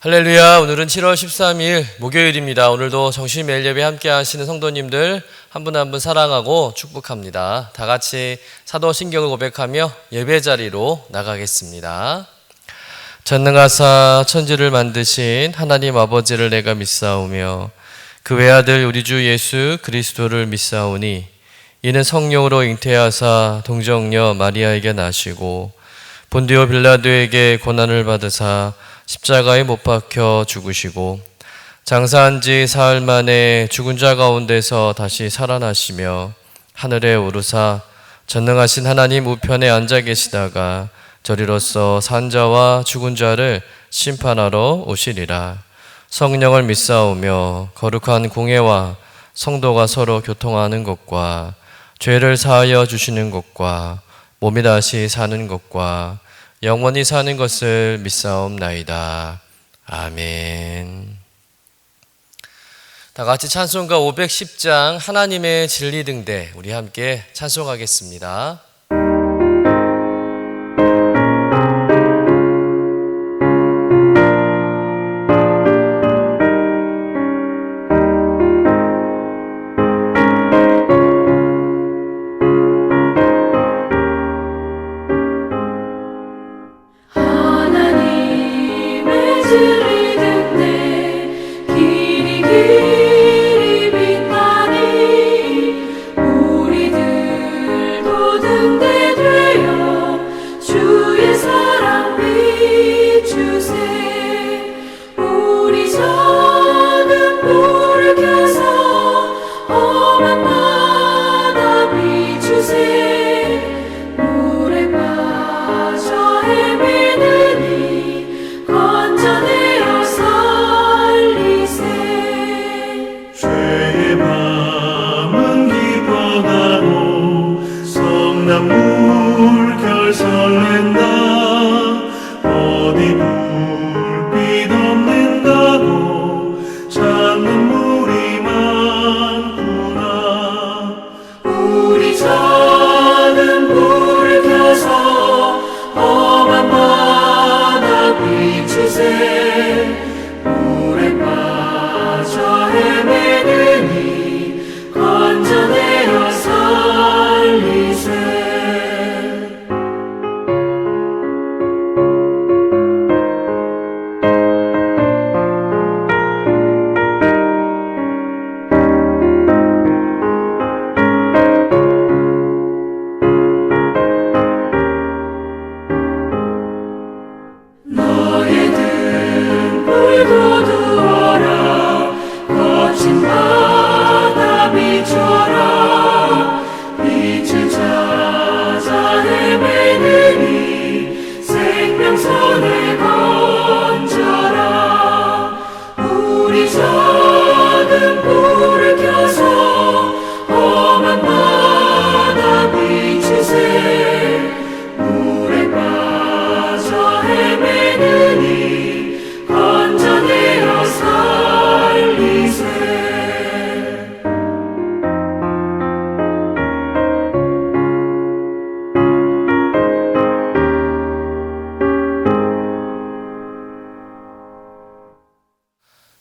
할렐루야. 오늘은 7월 13일 목요일입니다. 오늘도 정신 매일 예배 함께 하시는 성도님들 한 분 한 분 사랑하고 축복합니다. 다 같이 사도신경을 고백하며 예배 자리로 나가겠습니다. 전능하사 천지를 만드신 하나님 아버지를 내가 믿사오며 그 외아들 우리 주 예수 그리스도를 믿사오니 이는 성령으로 잉태하사 동정녀 마리아에게 나시고 본디오 빌라도에게 고난을 받으사 십자가에 못 박혀 죽으시고 장사한 지 사흘 만에 죽은 자 가운데서 다시 살아나시며 하늘에 오르사 전능하신 하나님 우편에 앉아 계시다가 저리로서 산 자와 죽은 자를 심판하러 오시리라. 성령을 믿사오며 거룩한 공회와 성도가 서로 교통하는 것과 죄를 사하여 주시는 것과 몸이 다시 사는 것과 영원히 사는 것을 믿사옵나이다. 아멘. 다 같이 찬송가 510장 하나님의 진리 등대 우리 함께 찬송하겠습니다.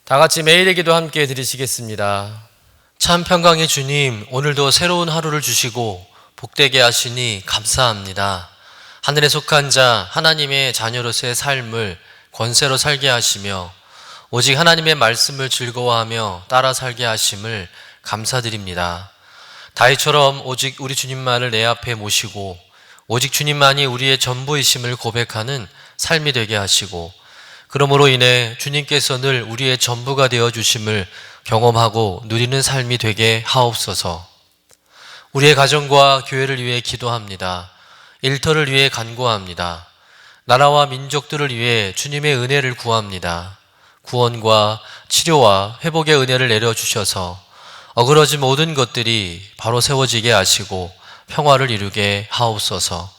다 같이 매일의 기도 함께 드리시겠습니다. 참 평강의 주님, 오늘도 새로운 하루를 주시고 복되게 하시니 감사합니다. 하늘에 속한 자 하나님의 자녀로서의 삶을 권세로 살게 하시며 오직 하나님의 말씀을 즐거워하며 따라 살게 하심을 감사드립니다. 다윗처럼 오직 우리 주님만을 내 앞에 모시고 오직 주님만이 우리의 전부이심을 고백하는 삶이 되게 하시고 그러므로 인해 주님께서 늘 우리의 전부가 되어 주심을 경험하고 누리는 삶이 되게 하옵소서. 우리의 가정과 교회를 위해 기도합니다. 일터를 위해 간구합니다. 나라와 민족들을 위해 주님의 은혜를 구합니다. 구원과 치료와 회복의 은혜를 내려주셔서 어그러진 모든 것들이 바로 세워지게 하시고 평화를 이루게 하옵소서.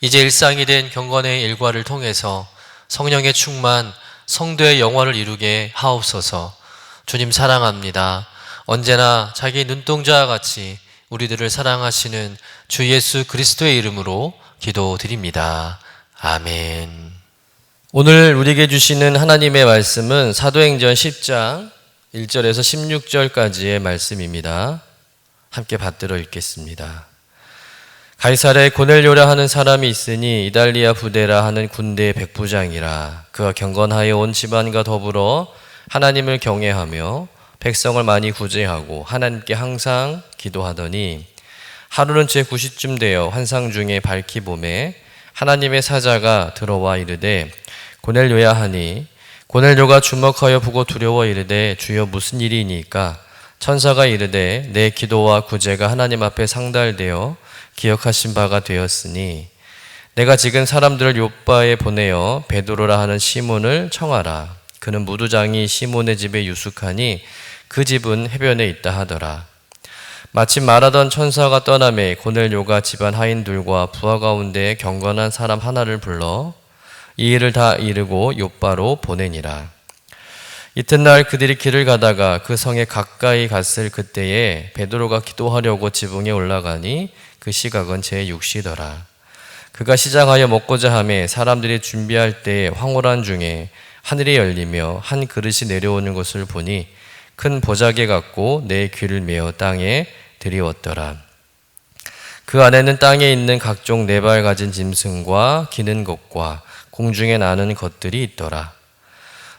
이제 일상이 된 경건의 일과를 통해서 성령의 충만, 성도의 영화를 이루게 하옵소서. 주님 사랑합니다. 언제나 자기 눈동자와 같이 우리들을 사랑하시는 주 예수 그리스도의 이름으로 기도드립니다. 아멘. 오늘 우리에게 주시는 하나님의 말씀은 사도행전 10장 1절에서 16절까지의 말씀입니다. 함께 받들어 읽겠습니다. 가이사랴에 고넬료라 하는 사람이 있으니 이달리아 부대라 하는 군대의 백부장이라. 그가 경건하여 온 집안과 더불어 하나님을 경외하며 백성을 많이 구제하고 하나님께 항상 기도하더니 하루는 제9시쯤 되어 환상 중에 밝히 봄에 하나님의 사자가 들어와 이르되 고넬료야 하니 고넬료가 주목하여 보고 두려워 이르되 주여 무슨 일이니까? 천사가 이르되 내 기도와 구제가 하나님 앞에 상달되어 기억하신 바가 되었으니 내가 지금 사람들을 요빠에 보내어 베드로라 하는 시몬을 청하라. 그는 무두장이 시몬의 집에 유숙하니 그 집은 해변에 있다 하더라. 마침 말하던 천사가 떠나매 고넬료가 집안 하인들과 부하 가운데 경건한 사람 하나를 불러 이 일을 다 이르고 요빠로 보내니라. 이튿날 그들이 길을 가다가 그 성에 가까이 갔을 그때에 베드로가 기도하려고 지붕에 올라가니 그 시각은 제6시더라. 그가 시장하여 먹고자 하매 사람들이 준비할 때에 황홀한 중에 하늘이 열리며 한 그릇이 내려오는 것을 보니 큰 보자개 같고 내 귀를 메어 땅에 들이웠더라. 그 안에는 땅에 있는 각종 네 발 가진 짐승과 기는 것과 공중에 나는 것들이 있더라.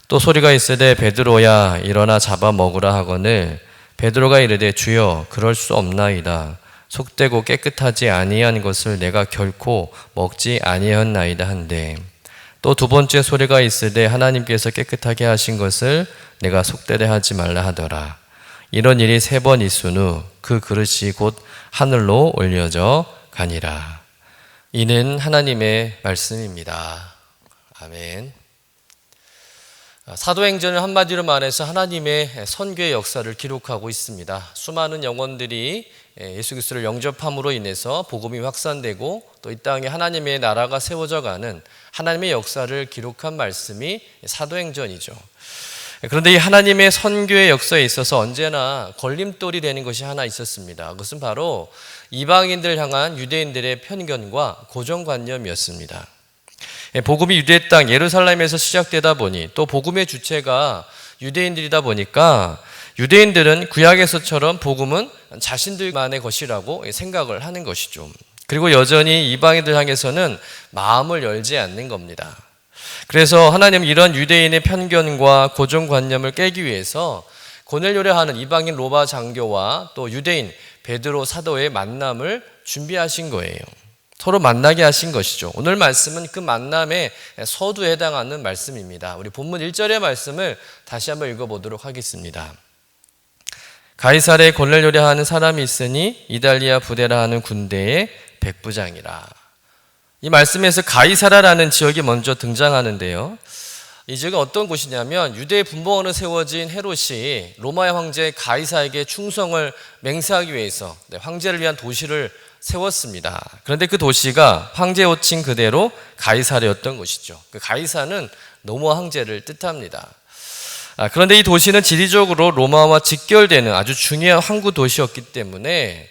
또 소리가 있으되 베드로야 일어나 잡아 먹으라 하거늘 베드로가 이르되 주여 그럴 수 없나이다. 속되고 깨끗하지 아니한 것을 내가 결코 먹지 아니하였나이다 한데 또 두 번째 소리가 있으되 하나님께서 깨끗하게 하신 것을 내가 속되게 하지 말라 하더라. 이런 일이 3번 있은 후 그 그릇이 곧 하늘로 올려져 가니라. 이는 하나님의 말씀입니다. 아멘. 사도행전은 한마디로 말해서 하나님의 선교의 역사를 기록하고 있습니다. 수많은 영혼들이 예수 그리스도를 영접함으로 인해서 복음이 확산되고 또 이 땅에 하나님의 나라가 세워져 가는 하나님의 역사를 기록한 말씀이 사도행전이죠. 그런데 이 하나님의 선교의 역사에 있어서 언제나 걸림돌이 되는 것이 하나 있었습니다. 그것은 바로 이방인들 향한 유대인들의 편견과 고정관념이었습니다. 복음이 유대 땅 예루살렘에서 시작되다 보니 또 복음의 주체가 유대인들이다 보니까 유대인들은 구약에서처럼 복음은 자신들만의 것이라고 생각을 하는 것이죠. 그리고 여전히 이방인들 향해서는 마음을 열지 않는 겁니다. 그래서 하나님은 이런 유대인의 편견과 고정관념을 깨기 위해서 고넬료라 하는 이방인 로마 장교와 또 유대인 베드로 사도의 만남을 준비하신 거예요. 서로 만나게 하신 것이죠. 오늘 말씀은 그 만남의 서두에 해당하는 말씀입니다. 우리 본문 1절의 말씀을 다시 한번 읽어보도록 하겠습니다. 가이사랴에 고넬료라 하는 사람이 있으니 이달리아 부대라 하는 군대의 백부장이라. 이 말씀에서 가이사랴라는 지역이 먼저 등장하는데요. 이 지역은 어떤 곳이냐면 유대의 분봉원으로 세워진 헤롯이 로마의 황제 가이사에게 충성을 맹세하기 위해서 황제를 위한 도시를 세웠습니다. 그런데 그 도시가 황제 호칭 그대로 가이사랴였던 것이죠. 그 가이사는 로마 황제를 뜻합니다. 그런데 이 도시는 지리적으로 로마와 직결되는 아주 중요한 항구 도시였기 때문에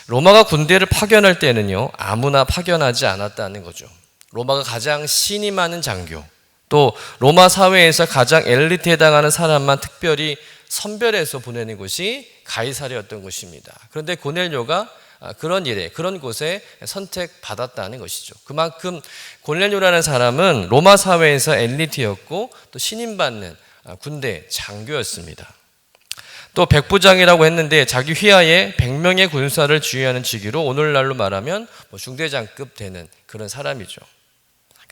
로마가 군대를 파견할 때는요 아무나 파견하지 않았다는 거죠. 로마가 가장 신임 많은 장교, 또 로마 사회에서 가장 엘리트에 해당하는 사람만 특별히 선별해서 보내는 곳이 가이사랴였던 것입니다. 그런데 고넬료가 그런 일에 그런 곳에 선택받았다는 것이죠. 그만큼 고넬료라는 사람은 로마 사회에서 엘리트였고 또 신임받는 군대 장교였습니다. 또 백부장이라고 했는데 자기 휘하에 100명의 군사를 지휘하는 직위로 오늘날로 말하면 중대장급 되는 그런 사람이죠.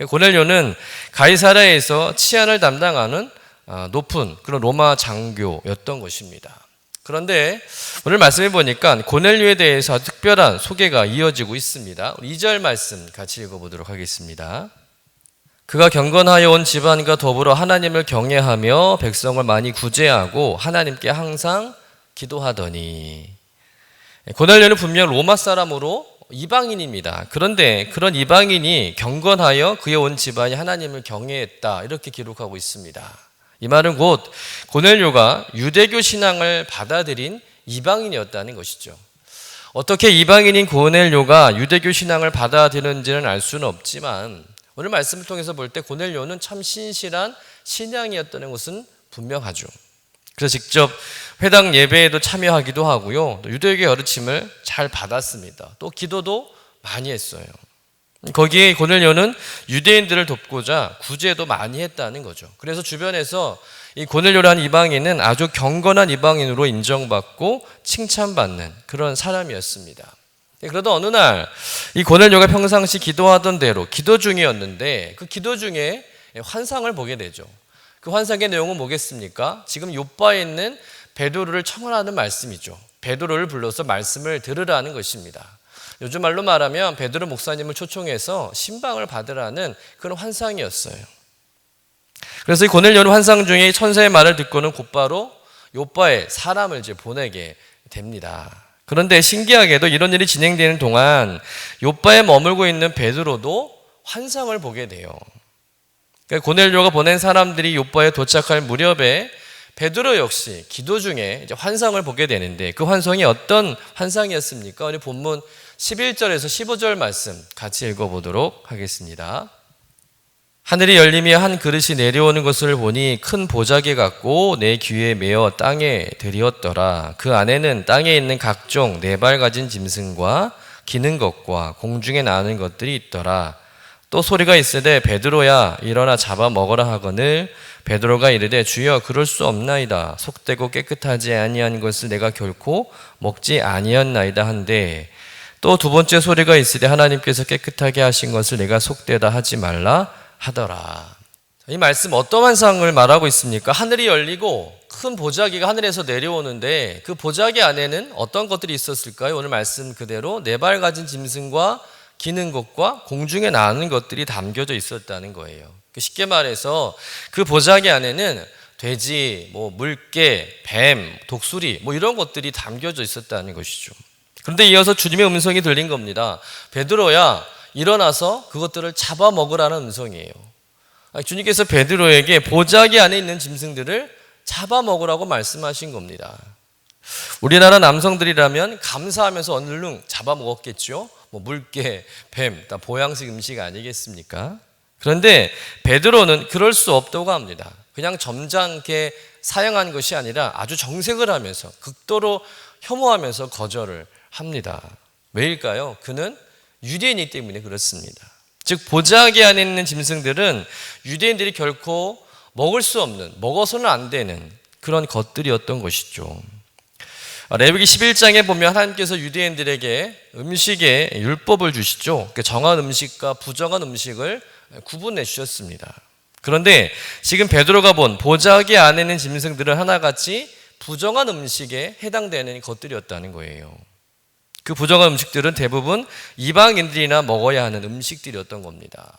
고넬료는 가이사랴에서 치안을 담당하는 높은 그런 로마 장교였던 것입니다. 그런데 오늘 말씀해 보니까 고넬료에 대해서 아주 특별한 소개가 이어지고 있습니다. 2절 말씀 같이 읽어보도록 하겠습니다. 그가 경건하여 온 집안과 더불어 하나님을 경외하며 백성을 많이 구제하고 하나님께 항상 기도하더니. 고넬료는 분명 로마 사람으로 이방인입니다. 그런데 그런 이방인이 경건하여 그의 온 집안이 하나님을 경외했다 이렇게 기록하고 있습니다. 이 말은 곧 고넬료가 유대교 신앙을 받아들인 이방인이었다는 것이죠. 어떻게 이방인인 고넬료가 유대교 신앙을 받아들였는지는 알 수는 없지만 오늘 말씀을 통해서 볼 때 고넬료는 참 신실한 신앙이었다는 것은 분명하죠. 그래서 직접 회당 예배에도 참여하기도 하고요. 또 유대교의 가르침을 잘 받았습니다. 또 기도도 많이 했어요. 거기에 고넬료는 유대인들을 돕고자 구제도 많이 했다는 거죠. 그래서 주변에서 이 고넬료라는 이방인은 아주 경건한 이방인으로 인정받고 칭찬받는 그런 사람이었습니다. 그러던 어느 날 이 고넬료가 평상시 기도하던 대로 기도 중이었는데 그 기도 중에 환상을 보게 되죠. 그 환상의 내용은 뭐겠습니까? 지금 욥바에 있는 베드로를 청하는 말씀이죠. 베드로를 불러서 말씀을 들으라는 것입니다. 요즘 말로 말하면 베드로 목사님을 초청해서 신방을 받으라는 그런 환상이었어요. 그래서 이 고넬료는 환상 중에 천사의 말을 듣고는 곧바로 욥바에 사람을 이제 보내게 됩니다. 그런데 신기하게도 이런 일이 진행되는 동안 욥바에 머물고 있는 베드로도 환상을 보게 돼요. 그러니까 고넬료가 보낸 사람들이 욥바에 도착할 무렵에 베드로 역시 기도 중에 이제 환상을 보게 되는데 그 환상이 어떤 환상이었습니까? 우리 본문 11절에서 15절 말씀 같이 읽어보도록 하겠습니다. 하늘이 열리며 한 그릇이 내려오는 것을 보니 큰 보자기 같고 내 귀에 메어 땅에 들이었더라. 그 안에는 땅에 있는 각종 네 발 가진 짐승과 기는 것과 공중에 나는 것들이 있더라. 또 소리가 있으되 베드로야 일어나 잡아 먹으라 하거늘 베드로가 이르되 주여 그럴 수 없나이다. 속되고 깨끗하지 아니한 것을 내가 결코 먹지 아니었나이다 한데 또 두 번째 소리가 있으되 하나님께서 깨끗하게 하신 것을 내가 속되다 하지 말라 하더라. 이 말씀 어떤 환상을 말하고 있습니까? 하늘이 열리고 큰 보자기가 하늘에서 내려오는데 그 보자기 안에는 어떤 것들이 있었을까요? 오늘 말씀 그대로 네 발 가진 짐승과 기는 것과 공중에 나는 것들이 담겨져 있었다는 거예요. 쉽게 말해서 그 보자기 안에는 돼지, 물개, 뱀, 독수리 이런 것들이 담겨져 있었다는 것이죠. 그런데 이어서 주님의 음성이 들린 겁니다. 베드로야 일어나서 그것들을 잡아먹으라는 음성이에요. 주님께서 베드로에게 보자기 안에 있는 짐승들을 잡아먹으라고 말씀하신 겁니다. 우리나라 남성들이라면 감사하면서 얼른 잡아먹었겠죠. 물개, 뱀, 다 보양식 음식 아니겠습니까? 그런데 베드로는 그럴 수 없다고 합니다. 그냥 점잖게 사용한 것이 아니라 아주 정색을 하면서 극도로 혐오하면서 거절을 합니다. 왜일까요? 그는 유대인이기 때문에 그렇습니다. 즉 보자기 안에 있는 짐승들은 유대인들이 결코 먹을 수 없는, 먹어서는 안 되는 그런 것들이었던 것이죠. 레위기 11장에 보면 하나님께서 유대인들에게 음식의 율법을 주시죠. 정한 음식과 부정한 음식을 구분해 주셨습니다. 그런데 지금 베드로가 본 보자기 안에 있는 짐승들은 하나같이 부정한 음식에 해당되는 것들이었다는 거예요. 그 부정한 음식들은 대부분 이방인들이나 먹어야 하는 음식들이었던 겁니다.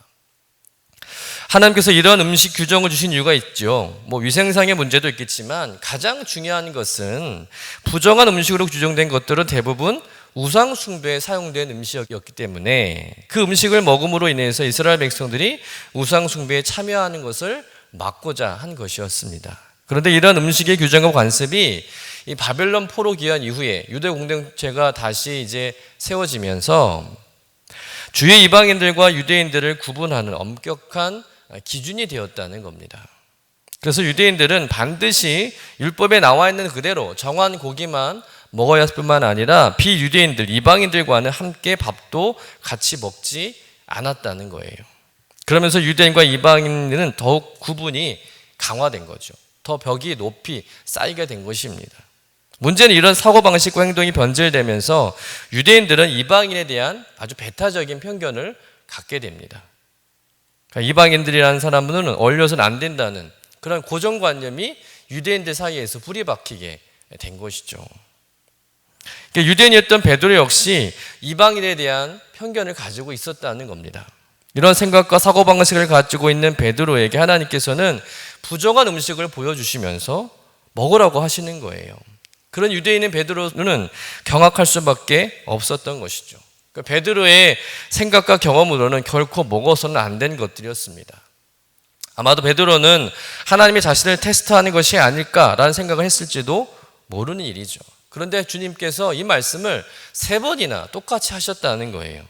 하나님께서 이런 음식 규정을 주신 이유가 있죠. 위생상의 문제도 있겠지만 가장 중요한 것은 부정한 음식으로 규정된 것들은 대부분 우상 숭배에 사용된 음식이었기 때문에 그 음식을 먹음으로 인해서 이스라엘 백성들이 우상 숭배에 참여하는 것을 막고자 한 것이었습니다. 그런데 이런 음식의 규정과 관습이 이 바벨론 포로 기한 이후에 유대 공동체가 다시 이제 세워지면서 주의 이방인들과 유대인들을 구분하는 엄격한 기준이 되었다는 겁니다. 그래서 유대인들은 반드시 율법에 나와 있는 그대로 정한 고기만 먹어야 할 뿐만 아니라 비유대인들, 이방인들과는 함께 밥도 같이 먹지 않았다는 거예요. 그러면서 유대인과 이방인들은 더욱 구분이 강화된 거죠. 더 벽이 높이 쌓이게 된 것입니다. 문제는 이런 사고방식과 행동이 변질되면서 유대인들은 이방인에 대한 아주 배타적인 편견을 갖게 됩니다. 그러니까 이방인들이라는 사람은 어울려서는 안 된다는 그런 고정관념이 유대인들 사이에서 불이 박히게 된 것이죠. 그러니까 유대인이었던 베드로 역시 이방인에 대한 편견을 가지고 있었다는 겁니다. 이런 생각과 사고방식을 가지고 있는 베드로에게 하나님께서는 부정한 음식을 보여주시면서 먹으라고 하시는 거예요. 그런 유대인인 베드로는 경악할 수밖에 없었던 것이죠. 그러니까 베드로의 생각과 경험으로는 결코 먹어서는 안 된 것들이었습니다. 아마도 베드로는 하나님이 자신을 테스트하는 것이 아닐까라는 생각을 했을지도 모르는 일이죠. 그런데 주님께서 이 말씀을 3번이나 똑같이 하셨다는 거예요.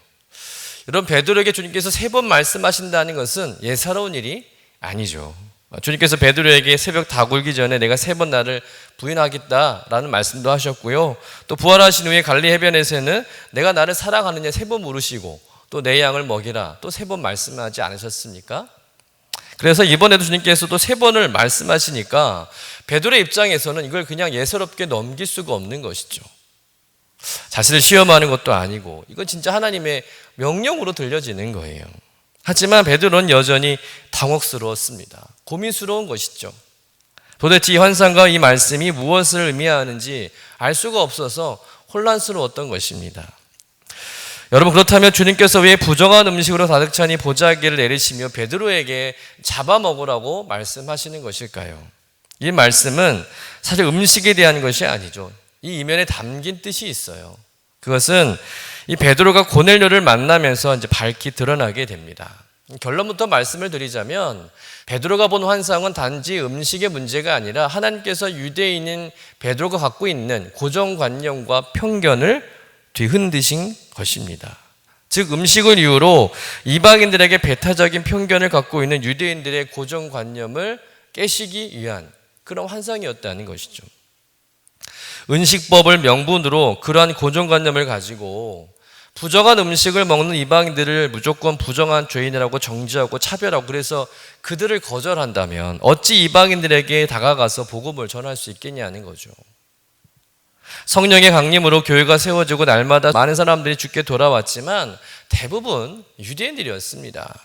여러분, 베드로에게 주님께서 3번 말씀하신다는 것은 예사로운 일이 아니죠. 주님께서 베드로에게 새벽 다 굴기 전에 내가 3번 나를 부인하겠다라는 말씀도 하셨고요. 또 부활하신 후에 갈릴리 해변에서는 내가 나를 사랑하느냐 3번 물으시고 또 내 양을 먹이라 또 3번 말씀하지 않으셨습니까? 그래서 이번에도 주님께서도 3번을 말씀하시니까 베드로의 입장에서는 이걸 그냥 예사롭게 넘길 수가 없는 것이죠. 자신을 시험하는 것도 아니고 이건 진짜 하나님의 명령으로 들려지는 거예요. 하지만 베드로는 여전히 당혹스러웠습니다. 고민스러운 것이죠. 도대체 이 환상과 이 말씀이 무엇을 의미하는지 알 수가 없어서 혼란스러웠던 것입니다. 여러분, 그렇다면 주님께서 왜 부정한 음식으로 가득 찬 이 보자기를 내리시며 베드로에게 잡아먹으라고 말씀하시는 것일까요? 이 말씀은 사실 음식에 대한 것이 아니죠. 이 이면에 담긴 뜻이 있어요. 그것은 이 베드로가 고넬료를 만나면서 이제 밝히 드러나게 됩니다. 결론부터 말씀을 드리자면 베드로가 본 환상은 단지 음식의 문제가 아니라 하나님께서 유대인인 베드로가 갖고 있는 고정관념과 편견을 뒤흔드신 것입니다. 즉 음식을 이유로 이방인들에게 배타적인 편견을 갖고 있는 유대인들의 고정관념을 깨시기 위한 그런 환상이었다는 것이죠. 은식법을 명분으로 그러한 고정관념을 가지고 부정한 음식을 먹는 이방인들을 무조건 부정한 죄인이라고 정죄하고 차별하고 그래서 그들을 거절한다면 어찌 이방인들에게 다가가서 복음을 전할 수 있겠냐는 거죠. 성령의 강림으로 교회가 세워지고 날마다 많은 사람들이 주께 돌아왔지만 대부분 유대인들이었습니다.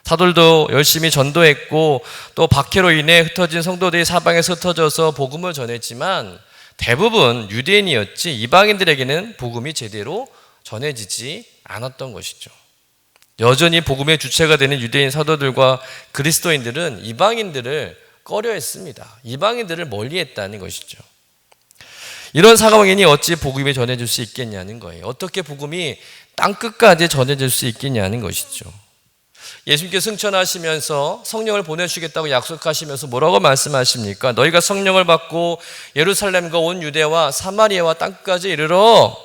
사도들도 열심히 전도했고 또 박해로 인해 흩어진 성도들이 사방에서 흩어져서 복음을 전했지만 대부분 유대인이었지 이방인들에게는 복음이 제대로 전해지지 않았던 것이죠. 여전히 복음의 주체가 되는 유대인 사도들과 그리스도인들은 이방인들을 꺼려했습니다. 이방인들을 멀리했다는 것이죠. 이런 상황이니 어찌 복음이 전해질 수 있겠냐는 거예요. 어떻게 복음이 땅끝까지 전해질 수 있겠냐는 것이죠. 예수님께서 승천하시면서 성령을 보내주시겠다고 약속하시면서 뭐라고 말씀하십니까? 너희가 성령을 받고 예루살렘과 온 유대와 사마리아와 땅끝까지 이르러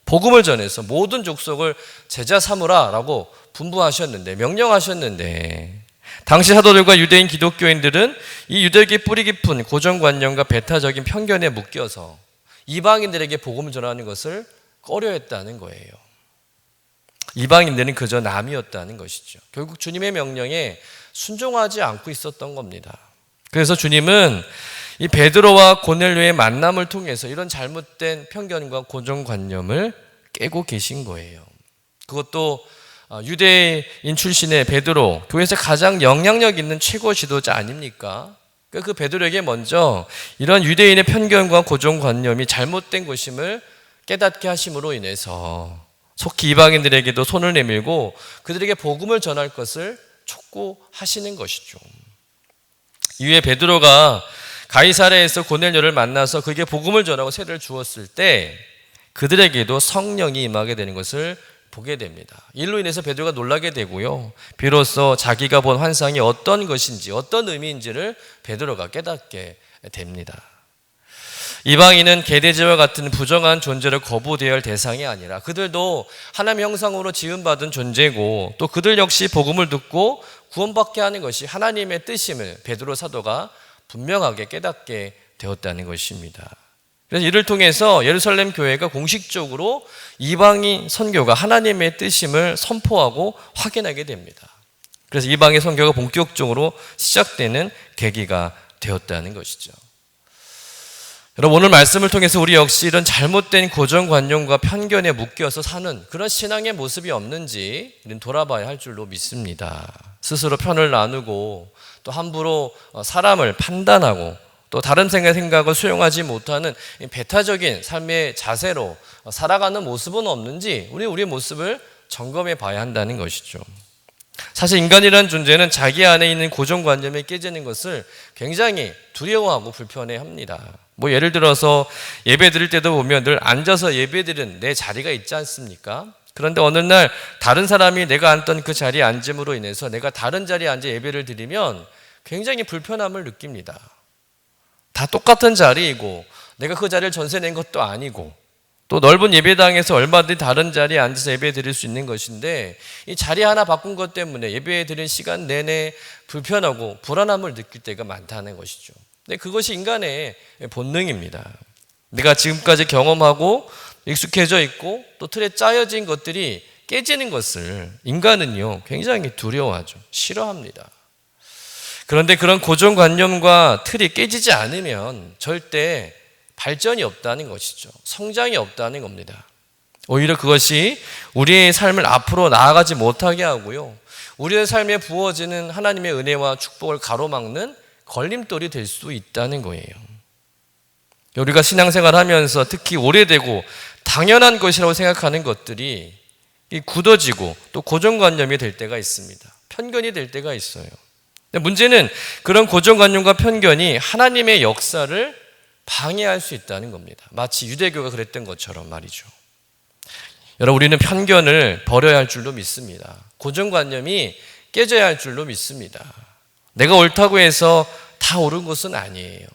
복음을 전해서 모든 족속을 제자 삼으라 라고 분부하셨는데, 명령하셨는데 당시 사도들과 유대인 기독교인들은 이 유대교의 뿌리 깊은 고정관념과 배타적인 편견에 묶여서 이방인들에게 복음을 전하는 것을 꺼려했다는 거예요. 이방인들은 그저 남이었다는 것이죠. 결국 주님의 명령에 순종하지 않고 있었던 겁니다. 그래서 주님은 이 베드로와 고넬료의 만남을 통해서 이런 잘못된 편견과 고정관념을 깨고 계신 거예요. 그것도 유대인 출신의 베드로, 교회에서 가장 영향력 있는 최고 지도자 아닙니까? 그 베드로에게 먼저 이런 유대인의 편견과 고정관념이 잘못된 것임을 깨닫게 하심으로 인해서 속히 이방인들에게도 손을 내밀고 그들에게 복음을 전할 것을 촉구하시는 것이죠. 이후에 베드로가 가이사랴에서 고넬료를 만나서 그에게 복음을 전하고 세례를 주었을 때 그들에게도 성령이 임하게 되는 것을 보게 됩니다. 이로 인해서 베드로가 놀라게 되고요. 비로소 자기가 본 환상이 어떤 것인지 어떤 의미인지를 베드로가 깨닫게 됩니다. 이방인은 개돼지와 같은 부정한 존재를 거부되어야 할 대상이 아니라 그들도 하나님의 형상으로 지음받은 존재고 또 그들 역시 복음을 듣고 구원받게 하는 것이 하나님의 뜻임을 베드로 사도가 분명하게 깨닫게 되었다는 것입니다. 그래서 이를 통해서 예루살렘 교회가 공식적으로 이방인 선교가 하나님의 뜻임을 선포하고 확인하게 됩니다. 그래서 이방인 선교가 본격적으로 시작되는 계기가 되었다는 것이죠. 여러분, 오늘 말씀을 통해서 우리 역시 이런 잘못된 고정관념과 편견에 묶여서 사는 그런 신앙의 모습이 없는지 돌아봐야 할 줄로 믿습니다. 스스로 편을 나누고 또 함부로 사람을 판단하고 또 다른 생각을 수용하지 못하는 배타적인 삶의 자세로 살아가는 모습은 없는지 우리의 모습을 점검해 봐야 한다는 것이죠. 사실 인간이라는 존재는 자기 안에 있는 고정관념이 깨지는 것을 굉장히 두려워하고 불편해합니다. 예를 들어서 예배 드릴 때도 보면 늘 앉아서 예배 드리는 내 자리가 있지 않습니까? 그런데 어느 날 다른 사람이 내가 앉던 그 자리에 앉음으로 인해서 내가 다른 자리에 앉아 예배를 드리면 굉장히 불편함을 느낍니다. 다 똑같은 자리이고 내가 그 자리를 전세 낸 것도 아니고 또 넓은 예배당에서 얼마든지 다른 자리에 앉아서 예배 드릴 수 있는 것인데 이 자리 하나 바꾼 것 때문에 예배 드리는 시간 내내 불편하고 불안함을 느낄 때가 많다는 것이죠. 근데 그것이 인간의 본능입니다. 내가 지금까지 경험하고 익숙해져 있고 또 틀에 짜여진 것들이 깨지는 것을 인간은요 굉장히 두려워하죠. 싫어합니다. 그런데 그런 고정관념과 틀이 깨지지 않으면 절대 발전이 없다는 것이죠. 성장이 없다는 겁니다. 오히려 그것이 우리의 삶을 앞으로 나아가지 못하게 하고요. 우리의 삶에 부어지는 하나님의 은혜와 축복을 가로막는 걸림돌이 될 수 있다는 거예요. 우리가 신앙생활 하면서 특히 오래되고 당연한 것이라고 생각하는 것들이 굳어지고 또 고정관념이 될 때가 있습니다. 편견이 될 때가 있어요. 근데 문제는 그런 고정관념과 편견이 하나님의 역사를 방해할 수 있다는 겁니다. 마치 유대교가 그랬던 것처럼 말이죠. 여러분, 우리는 편견을 버려야 할 줄로 믿습니다. 고정관념이 깨져야 할 줄로 믿습니다. 내가 옳다고 해서 다 옳은 것은 아니에요.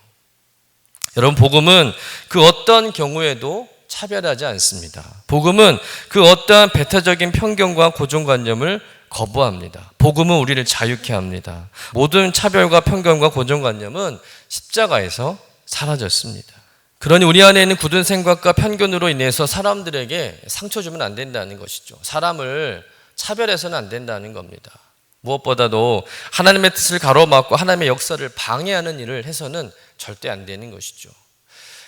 여러분, 복음은 그 어떤 경우에도 차별하지 않습니다. 복음은 그 어떠한 배타적인 편견과 고정관념을 거부합니다. 복음은 우리를 자유케 합니다. 모든 차별과 편견과 고정관념은 십자가에서 사라졌습니다. 그러니 우리 안에 있는 굳은 생각과 편견으로 인해서 사람들에게 상처 주면 안 된다는 것이죠. 사람을 차별해서는 안 된다는 겁니다. 무엇보다도 하나님의 뜻을 가로막고 하나님의 역사를 방해하는 일을 해서는 절대 안 되는 것이죠.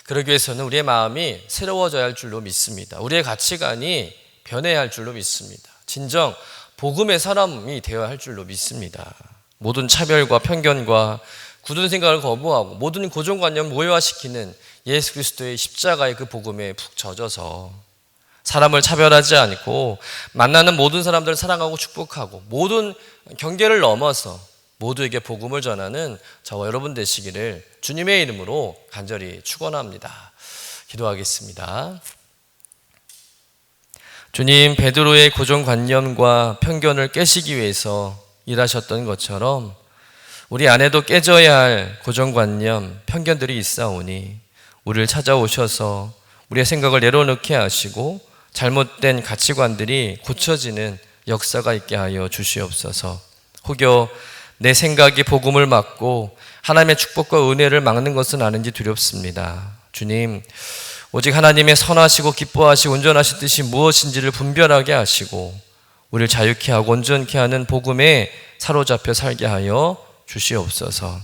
그러기 위해서는 우리의 마음이 새로워져야 할 줄로 믿습니다. 우리의 가치관이 변해야 할 줄로 믿습니다. 진정 복음의 사람이 되어야 할 줄로 믿습니다. 모든 차별과 편견과 굳은 생각을 거부하고 모든 고정관념을 모여화시키는 예수 그리스도의 십자가의 그 복음에 푹 젖어서 사람을 차별하지 않고 만나는 모든 사람들을 사랑하고 축복하고 모든 경계를 넘어서 모두에게 복음을 전하는 저와 여러분 되시기를 주님의 이름으로 간절히 축원합니다. 기도하겠습니다. 주님, 베드로의 고정관념과 편견을 깨시기 위해서 일하셨던 것처럼 우리 안에도 깨져야 할 고정관념, 편견들이 있사오니 우리를 찾아오셔서 우리의 생각을 내려놓게 하시고 잘못된 가치관들이 고쳐지는 역사가 있게 하여 주시옵소서. 혹여 내 생각이 복음을 막고 하나님의 축복과 은혜를 막는 것은 아는지 두렵습니다. 주님, 오직 하나님의 선하시고 기뻐하시고 온전하신 뜻이 무엇인지를 분별하게 하시고 우리를 자유케 하고 온전케 하는 복음에 사로잡혀 살게 하여 주시옵소서.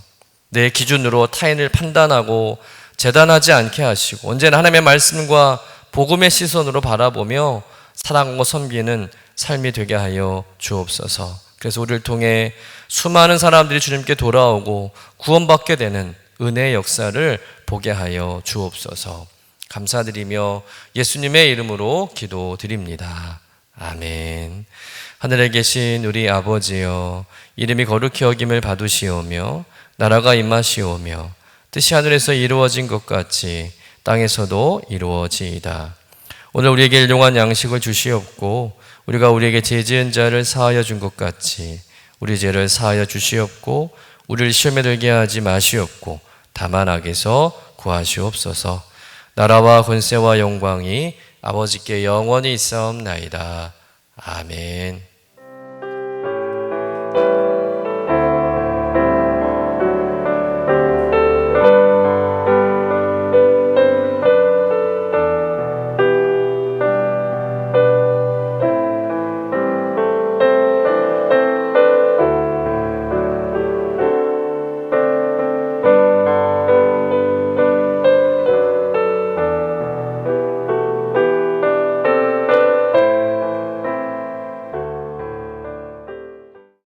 내 기준으로 타인을 판단하고 재단하지 않게 하시고 언제나 하나님의 말씀과 복음의 시선으로 바라보며 사랑하고 섬기는 삶이 되게 하여 주옵소서. 그래서 우리를 통해 수많은 사람들이 주님께 돌아오고 구원받게 되는 은혜의 역사를 보게 하여 주옵소서. 감사드리며 예수님의 이름으로 기도드립니다. 아멘. 하늘에 계신 우리 아버지여, 이름이 거룩히 여김을 받으시오며 나라가 임하시오며 뜻이 하늘에서 이루어진 것 같이 땅에서도 이루어지이다. 오늘 우리에게 일용할 양식을 주시옵고 우리가 우리에게 죄 지은 자를 사하여 준 것 같이 우리 죄를 사하여 주시옵고 우리를 시험에 들게 하지 마시옵고 다만 악에서 구하시옵소서. 나라와 권세와 영광이 아버지께 영원히 있사옵나이다. 아멘.